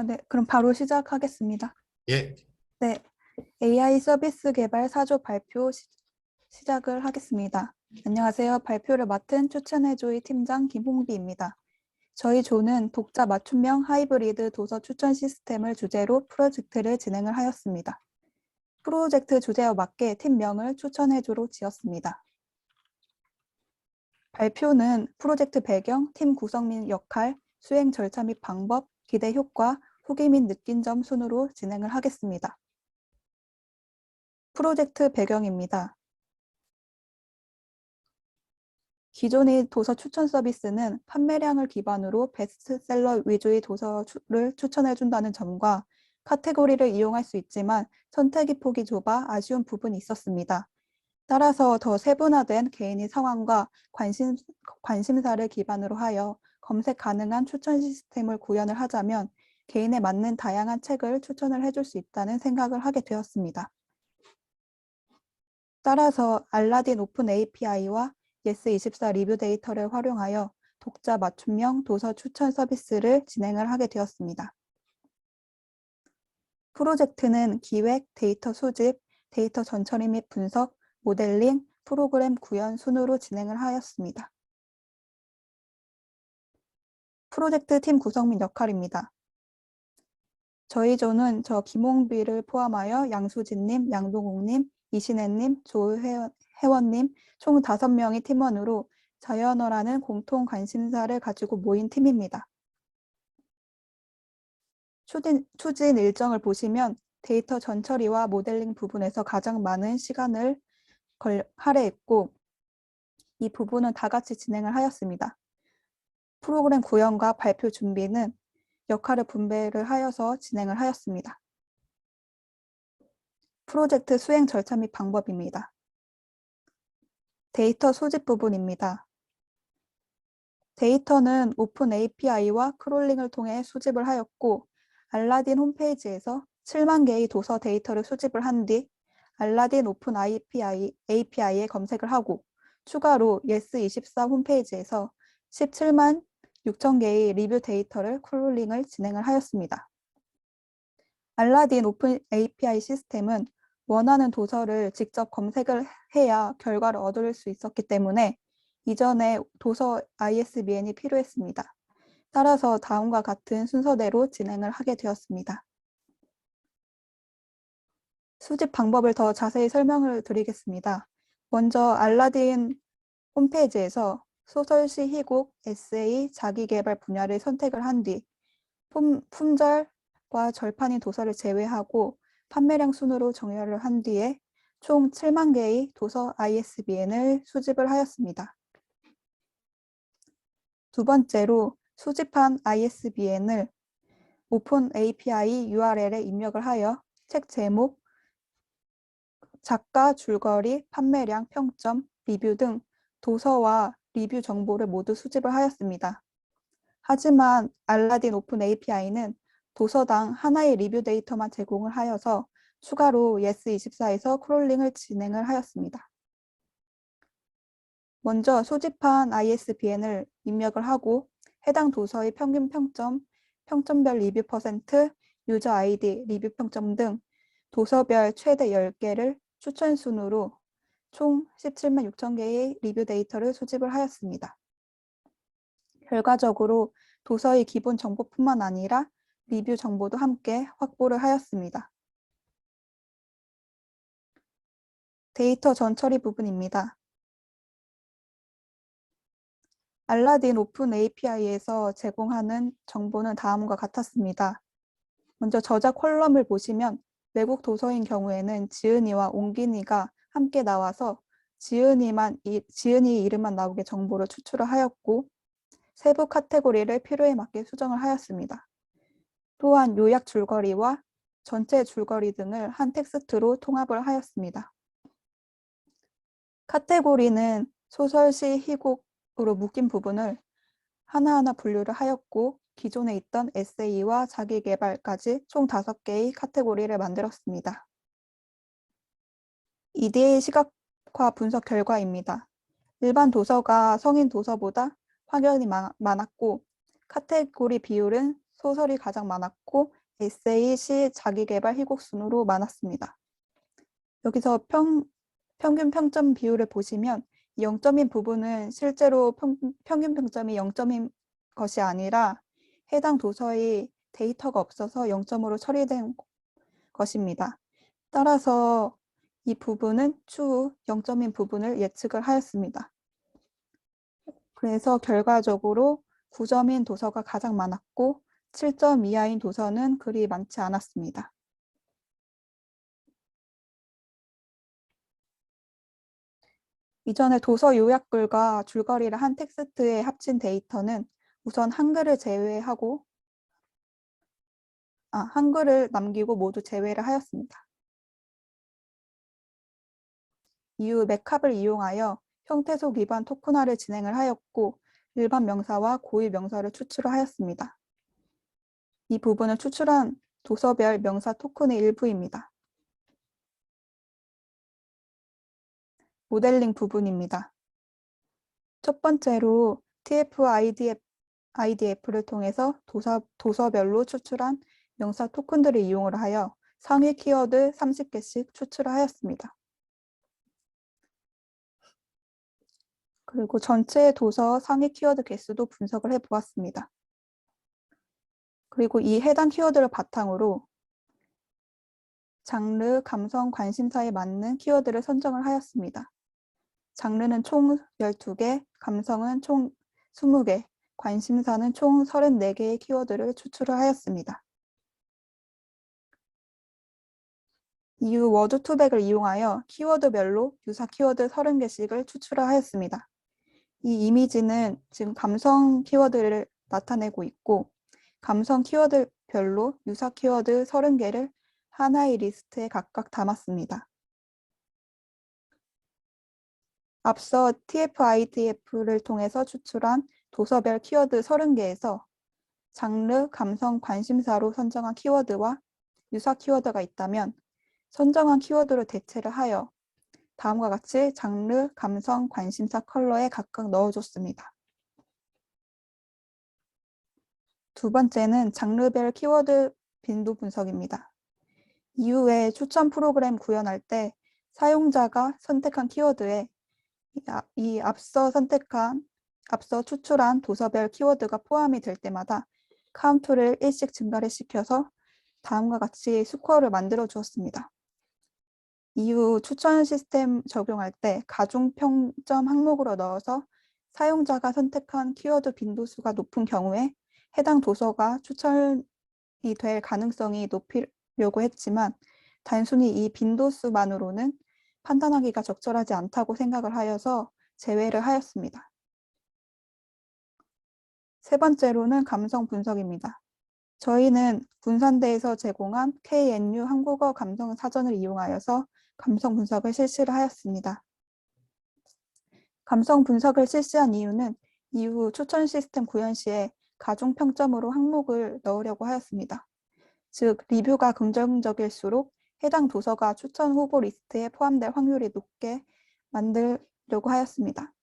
네, 그럼 바로 시작하겠습니다. 예, 네, AI 서비스 개발 4조 발표 시작을 하겠습니다. 안녕하세요. 발표를 맡은 추천해조의 팀장 김홍비입니다. 저희 조는 독자 맞춤형 하이브리드 도서 추천 시스템을 주제로 프로젝트를 진행을 하였습니다. 프로젝트 주제와 맞게 팀명을 추천해조로 지었습니다. 발표는 프로젝트 배경, 팀 구성 및 역할, 수행 절차 및 방법, 기대 효과, 후기 및 느낀 점 순으로 진행을 하겠습니다. 프로젝트 배경입니다. 기존의 도서 추천 서비스는 판매량을 기반으로 베스트셀러 위주의 도서를 추천해준다는 점과 카테고리를 이용할 수 있지만 선택의 폭이 좁아 아쉬운 부분이 있었습니다. 따라서 더 세분화된 개인의 상황과 관심사를 기반으로 하여 검색 가능한 추천 시스템을 구현을 하자면 개인에 맞는 다양한 책을 추천을 해줄 수 있다는 생각을 하게 되었습니다. 따라서 알라딘 오픈 API와 예스24 리뷰 데이터를 활용하여 독자 맞춤형 도서 추천 서비스를 진행을 하게 되었습니다. 프로젝트는 기획, 데이터 수집, 데이터 전처리 및 분석, 모델링, 프로그램 구현 순으로 진행을 하였습니다. 프로젝트 팀 구성 및 역할입니다. 저희 조는 저 김홍비를 포함하여 양수진님, 양동욱님, 이신혜님, 조혜원님 총 5명의 팀원으로 자연어라는 공통 관심사를 가지고 모인 팀입니다. 추진 일정을 보시면 데이터 전처리와 모델링 부분에서 가장 많은 시간을 할애했고 이 부분은 다 같이 진행을 하였습니다. 프로그램 구현과 발표 준비는 역할을 분배를 하여서 진행을 하였습니다. 프로젝트 수행 절차 및 방법입니다. 데이터 소집 부분입니다. 데이터는 오픈 API와 크롤링을 통해 수집을 하였고 알라딘 홈페이지에서 7만 개의 도서 데이터를 수집을 한 뒤 알라딘 오픈 API에 검색을 하고 추가로 예스24 홈페이지에서 17만 6천 개의 리뷰 데이터를 크롤링을 진행을 하였습니다. 알라딘 오픈 API 시스템은 원하는 도서를 직접 검색을 해야 결과를 얻을 수 있었기 때문에 이전에 도서 ISBN이 필요했습니다. 따라서 다음과 같은 순서대로 진행을 하게 되었습니다. 수집 방법을 더 자세히 설명을 드리겠습니다. 먼저 알라딘 홈페이지에서 소설시, 희곡, 에세이, 자기계발 분야를 선택을 한 뒤 품절과 절판인 도서를 제외하고 판매량 순으로 정렬을 한 뒤에 총 7만 개의 도서 ISBN을 수집을 하였습니다. 두 번째로 수집한 ISBN을 오픈 API URL에 입력을 하여 책 제목, 작가, 줄거리, 판매량, 평점, 리뷰 등 도서와 리뷰 정보를 모두 수집을 하였습니다. 하지만 알라딘 오픈 API는 도서당 하나의 리뷰 데이터만 제공을 하여서 추가로 예스24에서 크롤링을 진행을 하였습니다. 먼저 소집한 ISBN을 입력을 하고 해당 도서의 평균 평점, 평점별 리뷰 퍼센트, 유저 아이디, 리뷰 평점 등 도서별 최대 10개를 추천 순으로 총 17만 6천 개의 리뷰 데이터를 수집을 하였습니다. 결과적으로 도서의 기본 정보뿐만 아니라 리뷰 정보도 함께 확보를 하였습니다. 데이터 전처리 부분입니다. 알라딘 오픈 API에서 제공하는 정보는 다음과 같았습니다. 먼저 저자 콜럼을 보시면 외국 도서인 경우에는 지은이와 옹긴이가 함께 나와서 지은이 이름만 나오게 정보를 추출을 하였고 세부 카테고리를 필요에 맞게 수정을 하였습니다. 또한 요약 줄거리와 전체 줄거리 등을 한 텍스트로 통합을 하였습니다. 카테고리는 소설시, 희곡으로 묶인 부분을 하나하나 분류를 하였고 기존에 있던 에세이와 자기계발까지 총 5개의 카테고리를 만들었습니다. EDA 시각화 분석 결과입니다. 일반 도서가 성인 도서보다 확연히 많았고 카테고리 비율은 소설이 가장 많았고 에세이, 시, 자기계발, 희곡 순으로 많았습니다. 여기서 평균 평점 비율을 보시면 0점인 부분은 실제로 평균 평점이 0점인 것이 아니라 해당 도서의 데이터가 없어서 0점으로 처리된 것입니다. 따라서 이 부분은 추후 0점인 부분을 예측을 하였습니다. 그래서 결과적으로 9점인 도서가 가장 많았고 7점 이하인 도서는 그리 많지 않았습니다. 이전에 도서 요약글과 줄거리를 한 텍스트에 합친 데이터는 우선 한글을 남기고 모두 제외를 하였습니다. 이후 맥캅을 이용하여 형태소 기반 토큰화를 진행을 하였고 일반 명사와 고유 명사를 추출을 하였습니다. 이 부분을 추출한 도서별 명사 토큰의 일부입니다. 모델링 부분입니다. 첫 번째로 TF-IDF를 통해서 도서별로 추출한 명사 토큰들을 이용을 하여 상위 키워드 30개씩 추출을 하였습니다. 그리고 전체 도서 상위 키워드 개수도 분석을 해보았습니다. 그리고 이 해당 키워드를 바탕으로 장르, 감성, 관심사에 맞는 키워드를 선정을 하였습니다. 장르는 총 12개, 감성은 총 20개, 관심사는 총 34개의 키워드를 추출을 하였습니다. 이후 워드 투백을 이용하여 키워드별로 유사 키워드 30개씩을 추출을 하였습니다. 이 이미지는 지금 감성 키워드를 나타내고 있고 감성 키워드별로 유사 키워드 30개를 하나의 리스트에 각각 담았습니다. 앞서 TF-IDF를 통해서 추출한 도서별 키워드 30개에서 장르, 감성, 관심사로 선정한 키워드와 유사 키워드가 있다면 선정한 키워드로 대체를 하여 다음과 같이 장르, 감성, 관심사 컬러에 각각 넣어줬습니다. 두 번째는 장르별 키워드 빈도 분석입니다. 이후에 추천 프로그램 구현할 때 사용자가 선택한 키워드에 이 앞서 추출한 도서별 키워드가 포함이 될 때마다 카운트를 1씩 증가를 시켜서 다음과 같이 스코어를 만들어 주었습니다. 이후 추천 시스템 적용할 때 가중 평점 항목으로 넣어서 사용자가 선택한 키워드 빈도수가 높은 경우에 해당 도서가 추천이 될 가능성이 높이려고 했지만 단순히 이 빈도수만으로는 판단하기가 적절하지 않다고 생각을 하여서 제외를 하였습니다. 세 번째로는 감성 분석입니다. 저희는 군산대에서 제공한 KNU 한국어 감성 사전을 이용하여서 감성 분석을 실시를 하였습니다. 감성 분석을 실시한 이유는 이후 추천 시스템 구현 시에 가중 평점으로 항목을 넣으려고 하였습니다. 즉, 리뷰가 긍정적일수록 해당 도서가 추천 후보 리스트에 포함될 확률이 높게 만들려고 하였습니다.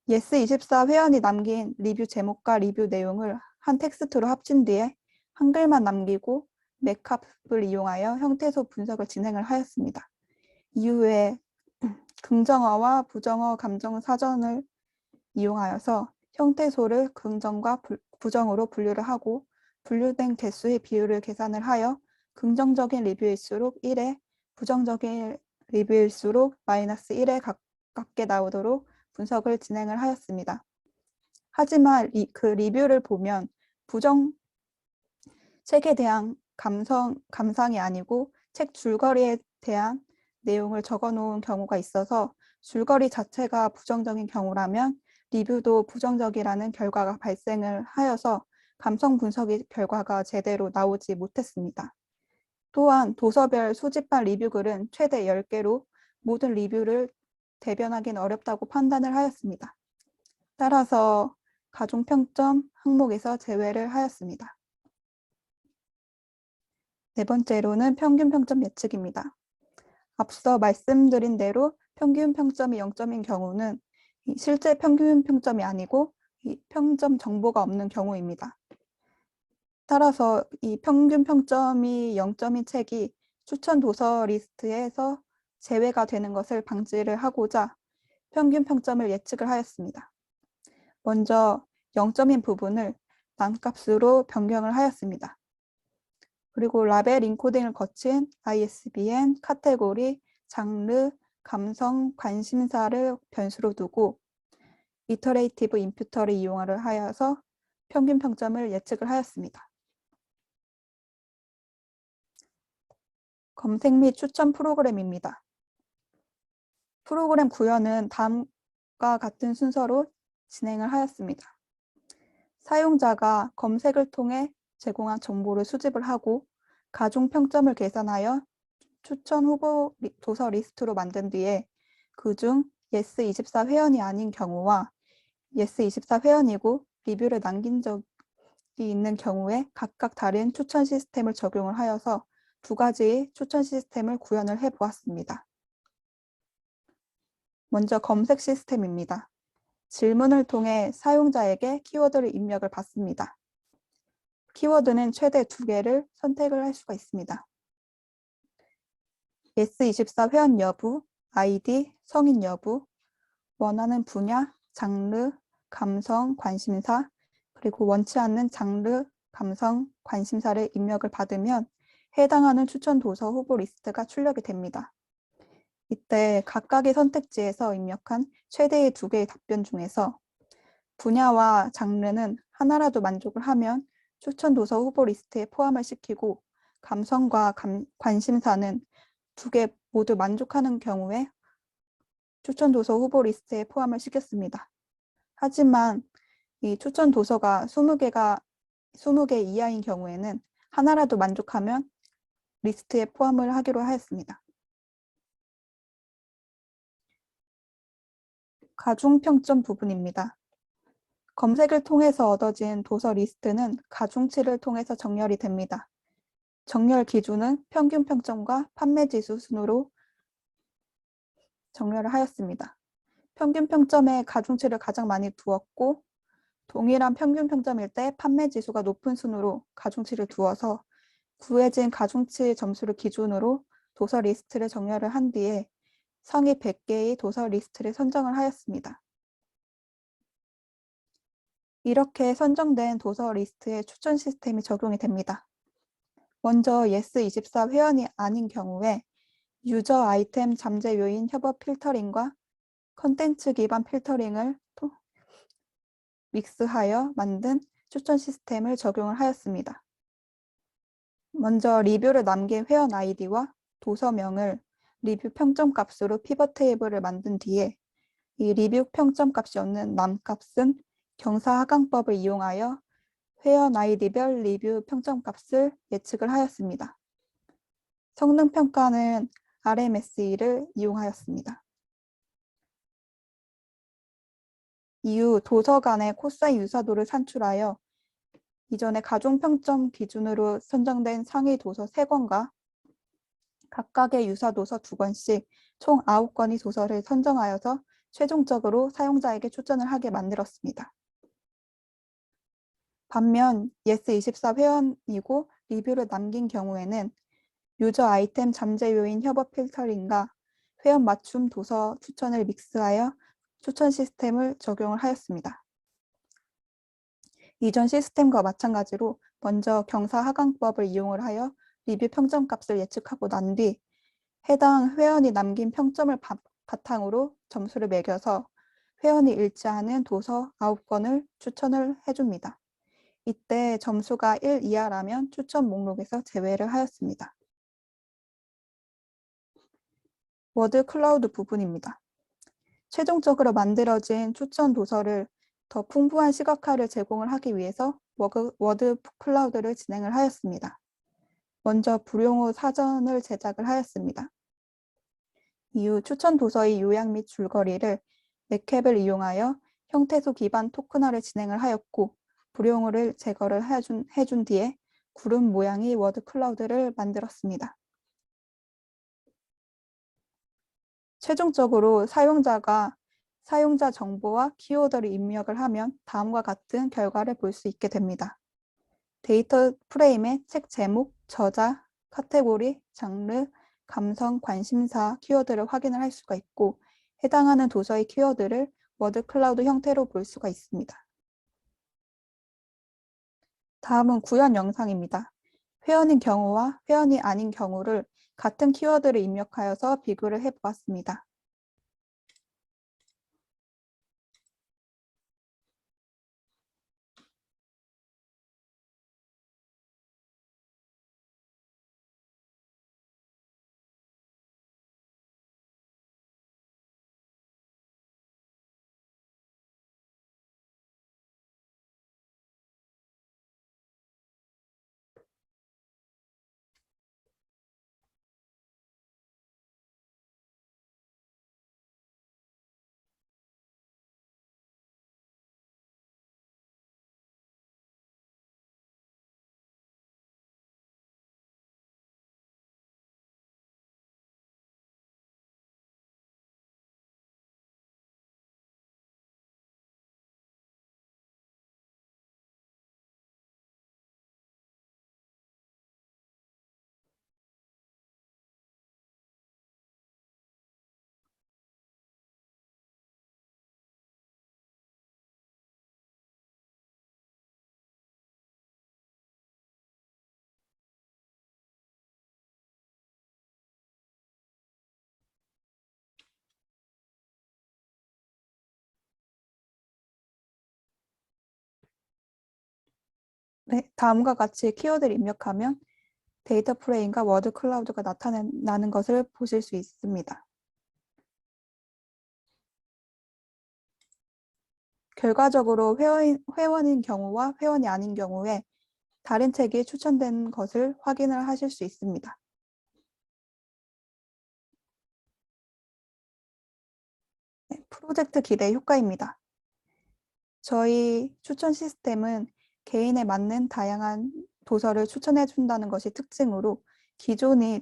예스24 회원이 남긴 리뷰 제목과 리뷰 내용을 한 텍스트로 합친 뒤에 한글만 남기고 맥캅을 이용하여 형태소 분석을 진행을 하였습니다. 이후에 긍정어와 부정어 감정 사전을 이용하여서 형태소를 긍정과 부정으로 분류를 하고 분류된 개수의 비율을 계산을 하여 긍정적인 리뷰일수록 1에 부정적인 리뷰일수록 -1에 가깝게 나오도록 분석을 진행을 하였습니다. 하지만 그 리뷰를 보면 책에 대한 감상이 아니고 책 줄거리에 대한 내용을 적어 놓은 경우가 있어서 줄거리 자체가 부정적인 경우라면 리뷰도 부정적이라는 결과가 발생을 하여서 감성 분석의 결과가 제대로 나오지 못했습니다. 또한 도서별 수집한 리뷰글은 최대 10개로 모든 리뷰를 대변하기는 어렵다고 판단을 하였습니다. 따라서 가중평점 항목에서 제외를 하였습니다. 네 번째로는 평균 평점 예측입니다. 앞서 말씀드린 대로 평균 평점이 0점인 경우는 실제 평균 평점이 아니고 평점 정보가 없는 경우입니다. 따라서 이 평균 평점이 0점인 책이 추천 도서 리스트에서 제외가 되는 것을 방지를 하고자 평균 평점을 예측을 하였습니다. 먼저 0점인 부분을 난값으로 변경을 하였습니다. 그리고 라벨 인코딩을 거친 ISBN, 카테고리, 장르, 감성, 관심사를 변수로 두고 이터레이티브 임퓨터를 이용을 하여서 평균 평점을 예측을 하였습니다. 검색 및 추천 프로그램입니다. 프로그램 구현은 다음과 같은 순서로 진행을 하였습니다. 사용자가 검색을 통해 제공한 정보를 수집을 하고 가중 평점을 계산하여 추천 후보 도서 리스트로 만든 뒤에 그중 예스24 회원이 아닌 경우와 예스24 회원이고 리뷰를 남긴 적이 있는 경우에 각각 다른 추천 시스템을 적용을 하여서 두 가지의 추천 시스템을 구현을 해보았습니다. 먼저 검색 시스템입니다. 질문을 통해 사용자에게 키워드를 입력을 받습니다. 키워드는 최대 2개를 선택을 할 수가 있습니다. 예스24 회원 여부, 아이디, 성인 여부, 원하는 분야, 장르, 감성, 관심사, 그리고 원치 않는 장르, 감성, 관심사를 입력을 받으면 해당하는 추천 도서 후보 리스트가 출력이 됩니다. 이때 각각의 선택지에서 입력한 최대의 2개의 답변 중에서 분야와 장르는 하나라도 만족을 하면 추천 도서 후보 리스트에 포함을 시키고 감성과 관심사는 2개 모두 만족하는 경우에 추천 도서 후보 리스트에 포함을 시켰습니다. 하지만 이 추천 도서가 20개 이하인 경우에는 하나라도 만족하면 리스트에 포함을 하기로 하였습니다. 가중평점 부분입니다. 검색을 통해서 얻어진 도서 리스트는 가중치를 통해서 정렬이 됩니다. 정렬 기준은 평균 평점과 판매지수 순으로 정렬을 하였습니다. 평균 평점에 가중치를 가장 많이 두었고 동일한 평균 평점일 때 판매지수가 높은 순으로 가중치를 두어서 구해진 가중치 점수를 기준으로 도서 리스트를 정렬을 한 뒤에 상위 100개의 도서 리스트를 선정을 하였습니다. 이렇게 선정된 도서 리스트에 추천 시스템이 적용이 됩니다. 먼저 예스24 회원이 아닌 경우에 유저 아이템 잠재 요인 협업 필터링과 컨텐츠 기반 필터링을 믹스하여 만든 추천 시스템을 적용을 하였습니다. 먼저 리뷰를 남긴 회원 아이디와 도서명을 리뷰 평점 값으로 피벗 테이블을 만든 뒤에 이 리뷰 평점 값이 없는 남값은 경사하강법을 이용하여 회원 아이디별 리뷰 평점 값을 예측을 하였습니다. 성능 평가는 RMSE를 이용하였습니다. 이후 도서 간의 코사인 유사도를 산출하여 이전에 가중평점 기준으로 선정된 상위 도서 3권과 각각의 유사도서 2권씩 총 9권의 도서를 선정하여서 최종적으로 사용자에게 추천을 하게 만들었습니다. 반면 예스24 회원이고 리뷰를 남긴 경우에는 유저 아이템 잠재 요인 협업 필터링과 회원 맞춤 도서 추천을 믹스하여 추천 시스템을 적용을 하였습니다. 이전 시스템과 마찬가지로 먼저 경사하강법을 이용을 하여 리뷰 평점값을 예측하고 난 뒤 해당 회원이 남긴 평점을 바탕으로 점수를 매겨서 회원이 일치하는 도서 9권을 추천을 해줍니다. 이때 점수가 1 이하라면 추천 목록에서 제외를 하였습니다. 워드 클라우드 부분입니다. 최종적으로 만들어진 추천 도서를 더 풍부한 시각화를 제공을 하기 위해서 워드 클라우드를 진행을 하였습니다. 먼저 불용호 사전을 제작을 하였습니다. 이후 추천 도서의 요약 및 줄거리를 맥캡을 이용하여 형태소 기반 토큰화를 진행을 하였고 불용호를 제거를 해준 뒤에 구름 모양의 워드 클라우드를 만들었습니다. 최종적으로 사용자가 사용자 정보와 키워드를 입력을 하면 다음과 같은 결과를 볼 수 있게 됩니다. 데이터 프레임에 책 제목, 저자, 카테고리, 장르, 감성, 관심사, 키워드를 확인을 할 수가 있고 해당하는 도서의 키워드를 워드 클라우드 형태로 볼 수가 있습니다. 다음은 구현 영상입니다. 회원인 경우와 회원이 아닌 경우를 같은 키워드를 입력하여서 비교를 해보았습니다. 네, 다음과 같이 키워드를 입력하면 데이터 프레임과 워드 클라우드가 나타나는 것을 보실 수 있습니다. 결과적으로 회원인 경우와 회원이 아닌 경우에 다른 책이 추천된 것을 확인을 하실 수 있습니다. 네, 프로젝트 기대 효과입니다. 저희 추천 시스템은 개인에 맞는 다양한 도서를 추천해 준다는 것이 특징으로 기존의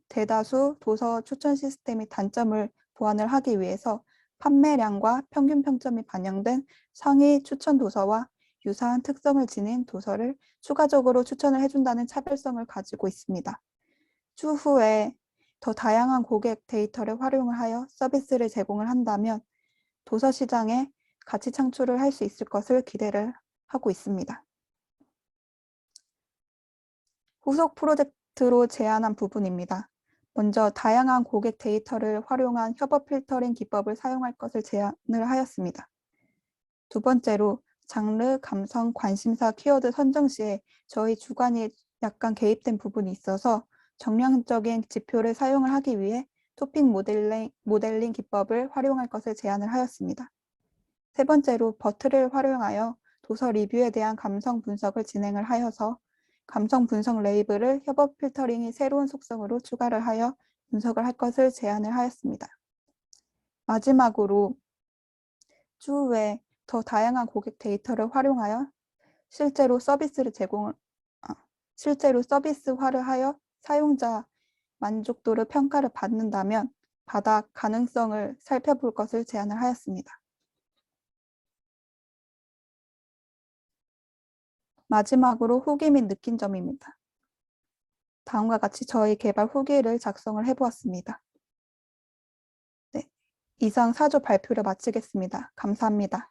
대다수 도서 추천 시스템의 단점을 보완을 하기 위해서 판매량과 평균 평점이 반영된 상위 추천 도서와 유사한 특성을 지닌 도서를 추가적으로 추천을 해준다는 차별성을 가지고 있습니다. 추후에 더 다양한 고객 데이터를 활용을 하여 서비스를 제공을 한다면 도서 시장에 가치 창출을 할 수 있을 것을 기대를 하고 있습니다. 후속 프로젝트로 제안한 부분입니다. 먼저 다양한 고객 데이터를 활용한 협업 필터링 기법을 사용할 것을 제안을 하였습니다. 두 번째로 장르, 감성, 관심사, 키워드 선정 시에 저희 주관이 약간 개입된 부분이 있어서 정량적인 지표를 사용을 하기 위해 토픽 모델링 기법을 활용할 것을 제안을 하였습니다. 세 번째로 버트를 활용하여 도서 리뷰에 대한 감성 분석을 진행을 하여서 감성 분석 레이블을 협업 필터링이 새로운 속성으로 추가를 하여 분석을 할 것을 제안을 하였습니다. 마지막으로 추후에 더 다양한 고객 데이터를 활용하여 실제로 서비스화를 하여 사용자 만족도를 평가를 받는다면 바닥 가능성을 살펴볼 것을 제안을 하였습니다. 마지막으로 후기 및 느낀 점입니다. 다음과 같이 저희 개발 후기를 작성을 해보았습니다. 네, 이상 4조 발표를 마치겠습니다. 감사합니다.